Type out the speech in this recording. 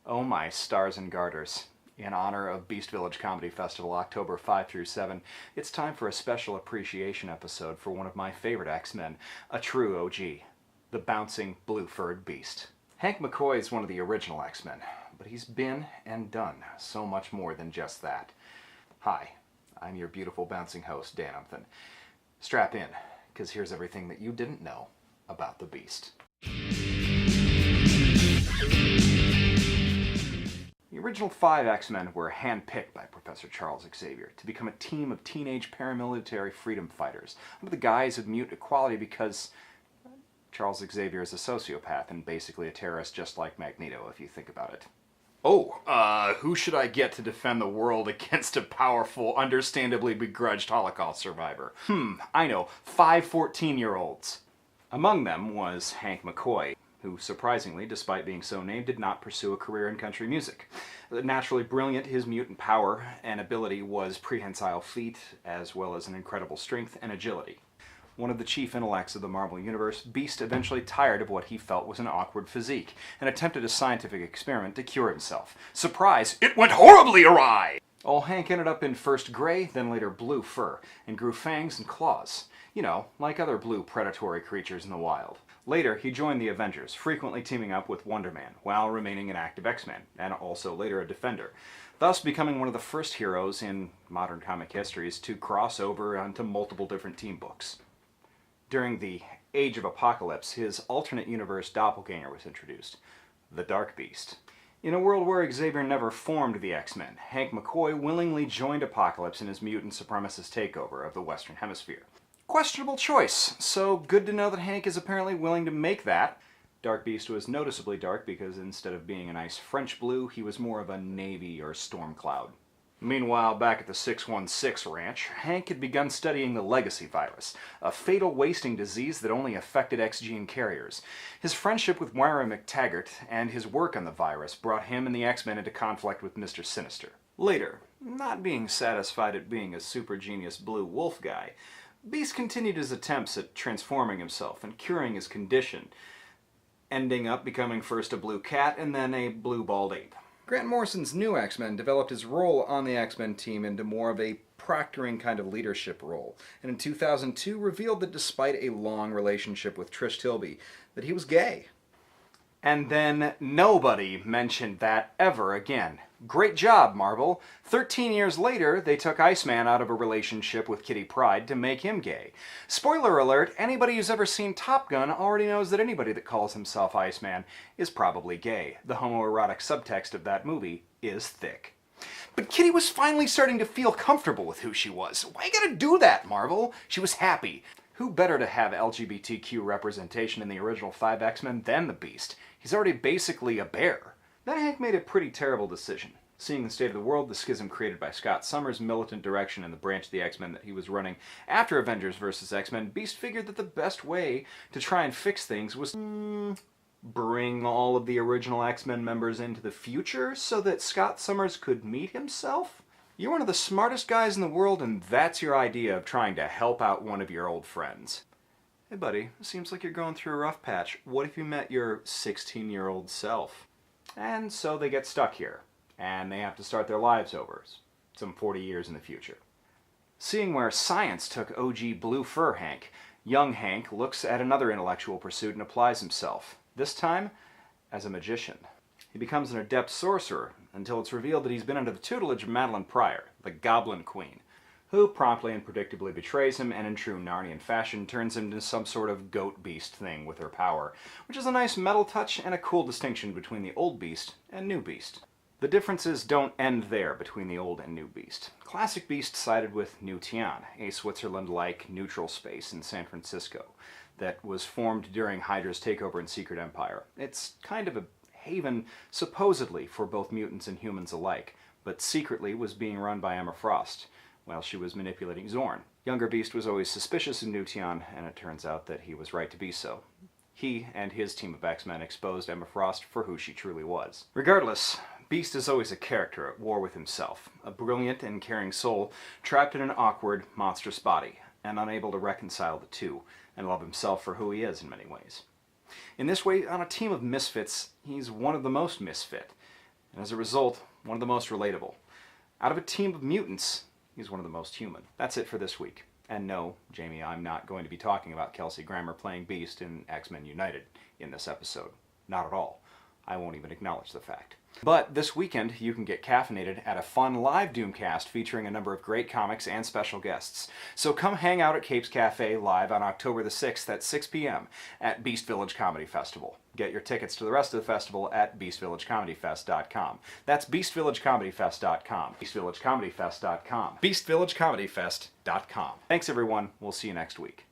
Oh my stars and garters. In honor of Beast Village Comedy Festival, October 5 through 7, it's time for a special appreciation episode for one of my favorite X-Men, a true OG, the bouncing blue-furred beast. Hank McCoy is one of the original X-Men, but he's been and done so much more than just that. Hi, I'm your beautiful bouncing host, Dan Umphin. Strap in, because here's everything that you didn't know about the Beast. The original 5 X-Men were handpicked by Professor Charles Xavier to become a team of teenage paramilitary freedom fighters under the guise of mutant equality because Charles Xavier is a sociopath and basically a terrorist just like Magneto, if you think about it. Who should I get to defend the world against a powerful, understandably begrudged Holocaust survivor? I know, 5 14-year-olds. Among them was Hank McCoy, who surprisingly, despite being so named, did not pursue a career in country music. Naturally brilliant, his mutant power and ability was prehensile feet, as well as an incredible strength and agility. One of the chief intellects of the Marvel Universe, Beast eventually tired of what he felt was an awkward physique, and attempted a scientific experiment to cure himself. Surprise, it went horribly awry! Old Hank ended up in first gray, then later blue fur, and grew fangs and claws. You know, like other blue predatory creatures in the wild. Later, he joined the Avengers, frequently teaming up with Wonder Man, while remaining an active X-Man, and also later a Defender, thus becoming one of the first heroes in modern comic histories to cross over onto multiple different team books. During the Age of Apocalypse, his alternate universe doppelganger was introduced, the Dark Beast. In a world where Xavier never formed the X-Men, Hank McCoy willingly joined Apocalypse in his mutant supremacist takeover of the Western Hemisphere. Questionable choice, so good to know that Hank is apparently willing to make that. Dark Beast was noticeably dark because instead of being a nice French blue, he was more of a navy or storm cloud. Meanwhile, back at the 616 Ranch, Hank had begun studying the legacy virus, a fatal wasting disease that only affected X-gene carriers. His friendship with Moira McTaggart and his work on the virus brought him and the X-Men into conflict with Mr. Sinister. Later, not being satisfied at being a super genius blue wolf guy, Beast continued his attempts at transforming himself and curing his condition, ending up becoming first a blue cat and then a blue bald ape. Grant Morrison's new X-Men developed his role on the X-Men team into more of a proctoring kind of leadership role, and in 2002 revealed that despite a long relationship with Trish Tilby, that he was gay. And then nobody mentioned that ever again. Great job, Marvel. 13 years later, they took Iceman out of a relationship with Kitty Pryde to make him gay. Spoiler alert, anybody who's ever seen Top Gun already knows that anybody that calls himself Iceman is probably gay. The homoerotic subtext of that movie is thick. But Kitty was finally starting to feel comfortable with who she was. Why you gotta do that, Marvel? She was happy. Who better to have LGBTQ representation in the original 5 X-Men than the Beast? He's already basically a bear. Then Hank made a pretty terrible decision. Seeing the state of the world, the schism created by Scott Summers' militant direction in the branch of the X-Men that he was running after Avengers vs. X-Men, Beast figured that the best way to try and fix things was bring all of the original X-Men members into the future so that Scott Summers could meet himself? You're one of the smartest guys in the world, and that's your idea of trying to help out one of your old friends. Hey buddy, seems like you're going through a rough patch. What if you met your 16-year-old self? And so they get stuck here, and they have to start their lives over, some 40 years in the future. Seeing where science took OG Blue Fur Hank, young Hank looks at another intellectual pursuit and applies himself, this time as a magician. He becomes an adept sorcerer until it's revealed that he's been under the tutelage of Madeline Pryor, the Goblin Queen, who promptly and predictably betrays him and in true Narnian fashion turns him into some sort of goat beast thing with her power, which is a nice metal touch and a cool distinction between the old Beast and new Beast. The differences don't end there between the old and new Beast. Classic Beast sided with New Tian, a Switzerland-like neutral space in San Francisco that was formed during Hydra's takeover in Secret Empire. It's kind of a haven supposedly for both mutants and humans alike, but secretly was being run by Emma Frost while she was manipulating Zorn. Younger Beast was always suspicious of New Tian, and it turns out that he was right to be so. He and his team of X-Men exposed Emma Frost for who she truly was. Regardless, Beast is always a character at war with himself, a brilliant and caring soul trapped in an awkward, monstrous body, and unable to reconcile the two, and love himself for who he is in many ways. In this way, on a team of misfits, he's one of the most misfit. and as a result, one of the most relatable. Out of a team of mutants, he's one of the most human. That's it for this week. And no, Jamie, I'm not going to be talking about Kelsey Grammer playing Beast in X-Men United in this episode. Not at all. I won't even acknowledge the fact. But this weekend, you can get caffeinated at a fun live Doomcast featuring a number of great comics and special guests. So come hang out at Capes Cafe live on October the 6th at 6 p.m. at Beast Village Comedy Festival. Get your tickets to the rest of the festival at beastvillagecomedyfest.com. That's beastvillagecomedyfest.com. beastvillagecomedyfest.com. beastvillagecomedyfest.com. Thanks everyone. We'll see you next week.